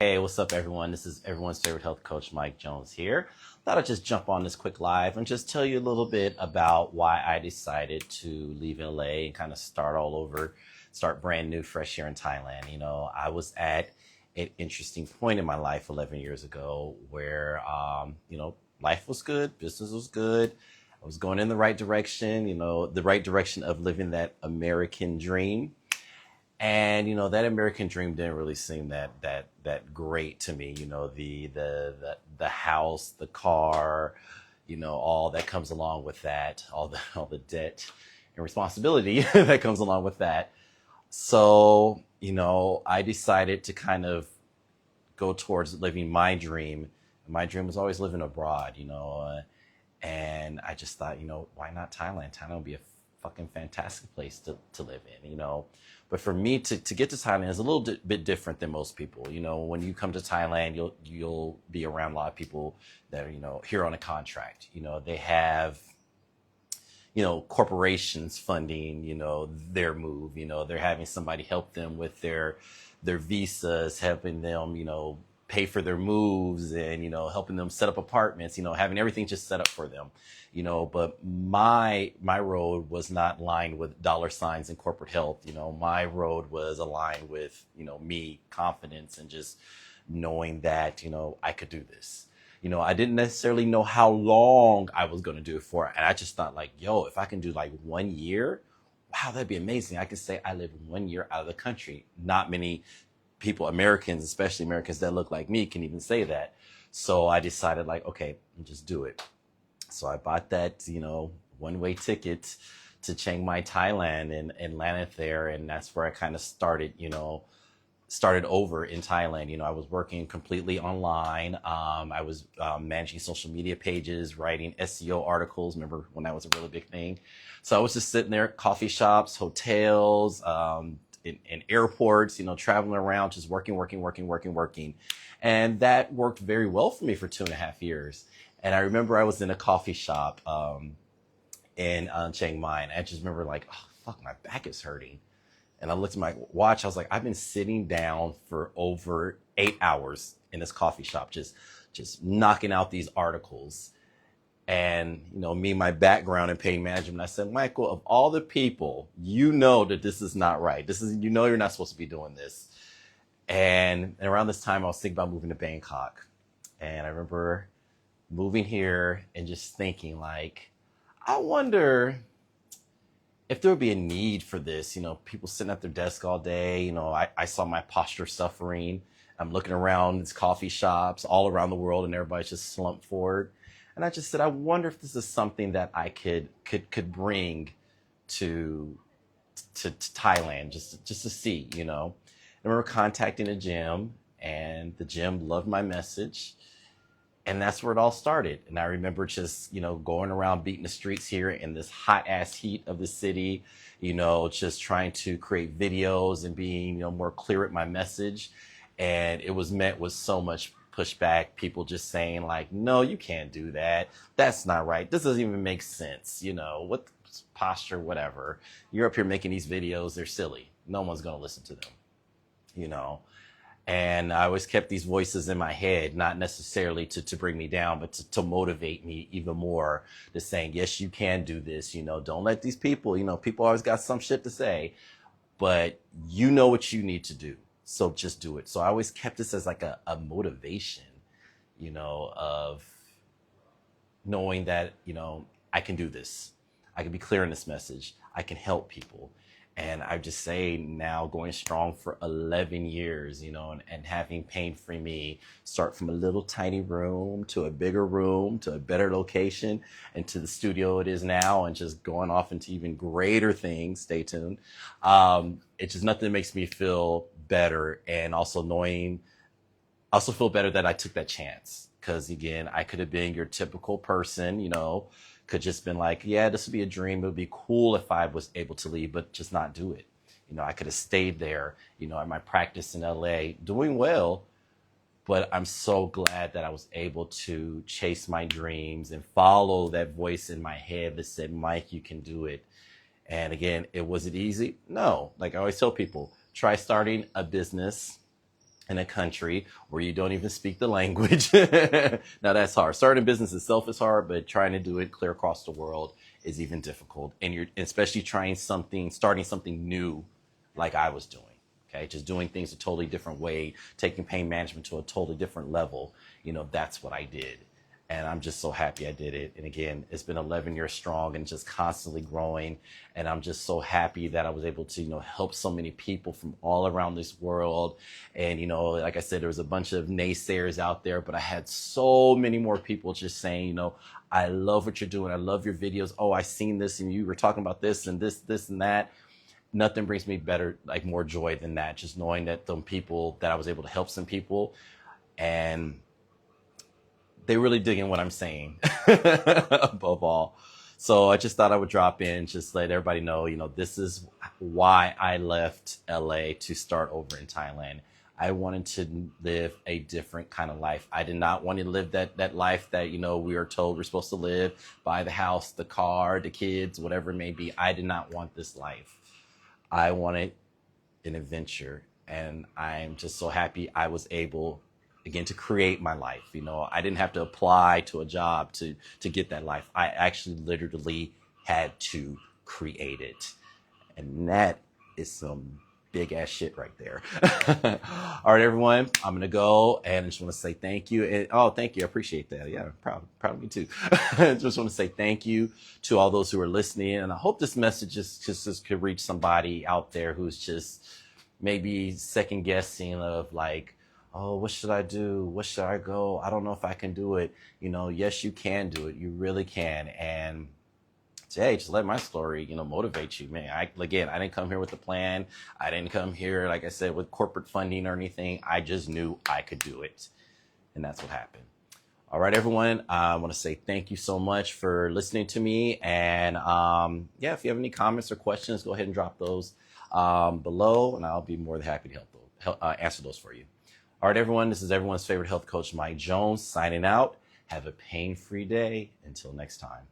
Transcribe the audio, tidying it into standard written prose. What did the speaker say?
Hey, what's up, everyone? This is everyone's favorite health coach, Mike Jones here. Thought I'd just jump on this quick live and just tell you a little bit about why I decided to leave LA and kind of start all over, start brand new, fresh here in Thailand. I was at an interesting point in my life 11 years ago where, life was good, business was good. I was going in the right direction, the right direction of living that American dream. And that American dream didn't really seem that great to me. The house, the car, all that comes along with that, all the debt and responsibility that comes along with that. So, I decided to kind of go towards living my dream. My dream was always living abroad, and I just thought, why not Thailand? Thailand would be a fucking fantastic place to live in, But for me to get to Thailand is a little bit different than most people. When you come to Thailand, you'll be around a lot of people that are, here on a contract. They have, corporations funding, their move. They're having somebody help them with their visas, helping them, pay for their moves and, helping them set up apartments, having everything just set up for them, but my road was not lined with dollar signs and corporate health. My road was aligned with, me, confidence, and just knowing that, I could do this. I didn't necessarily know how long I was going to do it for. And I just thought if I can do 1 year, wow, that'd be amazing. I could say I lived 1 year out of the country. Not many people, Americans, especially Americans that look like me, can even say that. So I decided okay, I'll just do it. So I bought that, one-way ticket to Chiang Mai, Thailand, and landed there. And that's where I kind of started over in Thailand. I was working completely online. I was managing social media pages, writing SEO articles. Remember when that was a really big thing? So I was just sitting there, coffee shops, hotels, in airports, traveling around, just working. And that worked very well for me for 2.5 years. And I remember I was in a coffee shop in Chiang Mai, and I just remember oh, fuck, my back is hurting. And I looked at my watch. I was like, I've been sitting down for over 8 hours in this coffee shop, just knocking out these articles. And, me, my background in pain management, I said, Michael, of all the people, that this is not right. You're not supposed to be doing this. And around this time, I was thinking about moving to Bangkok. And I remember moving here and just thinking I wonder if there would be a need for this, people sitting at their desk all day. I saw my posture suffering. I'm looking around these coffee shops all around the world and everybody's just slumped forward. And I just said, I wonder if this is something that I could bring to Thailand just to see, I remember contacting a gym, and the gym loved my message. And that's where it all started. And I remember just, going around beating the streets here in this hot ass heat of the city, just trying to create videos and being, more clear with my message. And it was met with so much pushback, people just saying no, you can't do that. That's not right. This doesn't even make sense. What posture, whatever. You're up here making these videos. They're silly. No one's going to listen to them, And I always kept these voices in my head, not necessarily to bring me down, but to motivate me even more, to saying, yes, you can do this. Don't let these people, people always got some shit to say, but you know what you need to do. So just do it. So I always kept this as a motivation, of knowing that, I can do this. I can be clear in this message. I can help people. And I just say now, going strong for 11 years, and having Pain-Free Me start from a little tiny room to a bigger room to a better location and to the studio it is now, and just going off into even greater things. Stay tuned. It's just nothing that makes me feel better. And also feel better that I took that chance. Because again, I could have been your typical person, could just been yeah, this would be a dream. It would be cool if I was able to leave, but just not do it. I could have stayed there, at my practice in LA, doing well. But I'm so glad that I was able to chase my dreams and follow that voice in my head that said, Mike, you can do it. And again, was it easy? No. Like I always tell people, try starting a business in a country where you don't even speak the language. Now that's hard. Starting a business itself is hard, but trying to do it clear across the world is even difficult. And you're especially starting something new like I was doing. Okay, just doing things a totally different way, taking pain management to a totally different level. That's what I did. And I'm just so happy I did it. And again, it's been 11 years strong and just constantly growing. And I'm just so happy that I was able to, help so many people from all around this world. And, like I said, there was a bunch of naysayers out there, but I had so many more people just saying, I love what you're doing. I love your videos. Oh, I seen this and you were talking about this and this and that. Nothing brings me more joy than that. Just knowing that that I was able to help some people, and they really dig in what I'm saying above all. So I just thought I would drop in, just let everybody know, this is why I left LA to start over in Thailand. I wanted to live a different kind of life. I did not want to live that life that, we are told we're supposed to live, buy the house, the car, the kids, whatever it may be. I did not want this life. I wanted an adventure, and I'm just so happy I was able, again, to create my life. I didn't have to apply to a job to get that life. I actually literally had to create it. And that is some big ass shit right there. All right, everyone, I'm going to go, and I just want to say thank you. And, thank you. I appreciate that. Yeah, proud of me too. Just want to say thank you to all those who are listening. And I hope this message just could reach somebody out there who's just maybe second guessing of like, oh, what should I do? What should I go? I don't know if I can do it. Yes, you can do it. You really can. And hey, just let my story, motivate you, man. I didn't come here with a plan. I didn't come here, like I said, with corporate funding or anything. I just knew I could do it. And that's what happened. All right, everyone. I want to say thank you so much for listening to me. And if you have any comments or questions, go ahead and drop those below, and I'll be more than happy to answer those for you. All right, everyone. This is everyone's favorite health coach, Mike Jones, signing out. Have a pain-free day. Until next time.